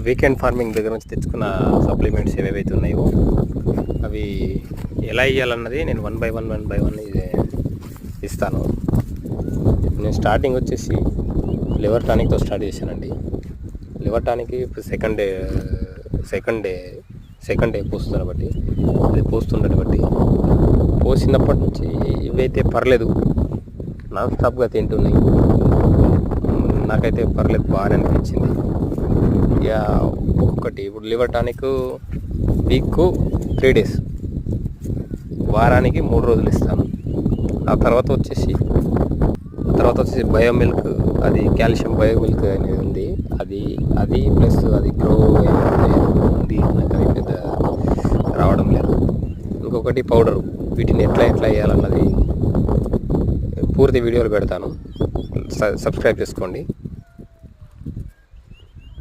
Weekend farming దగ్గర నుంచి తెచ్చుకున్న సప్లిమెంట్స్ ఏవేవైతే ఉన్నాయో అవి ఎలా ఇవ్వాలన్నది నేను వన్ బై వన్ ఇస్తాను. నేను స్టార్టింగ్ వచ్చేసి లివర్ టానిక్తో స్టార్ట్ చేశానండి. లివర్ టానిక్ ఇప్పుడు సెకండ్ డే పోస్తున్నారు బట్టి అది పోస్తుండటి బట్టి పోసినప్పటి నుంచి ఇవైతే పర్లేదు, నాన్ స్టాప్గా తింటున్నాయి. నాకైతే పర్లేదు, బాగానే అనిపించింది. ఇక ఒక్కొక్కటి ఇప్పుడు లివర్ టానిక్ వీక్ 3 days, వారానికి 3 రోజులు ఇస్తాను. ఆ తర్వాత వచ్చేసి బయో మిల్క్, అది కాల్షియం బయో మిల్క్ అనేది ఉంది, అది ప్లస్ అది గ్రో ఉంది. నాకు అది పెద్ద రావడం లేదు. ఇంకొకటి పౌడరు, వీటిని ఎట్లా వేయాలన్నది పూర్తి వీడియోలు పెడతాను. సబ్స్క్రైబ్ చేసుకోండి.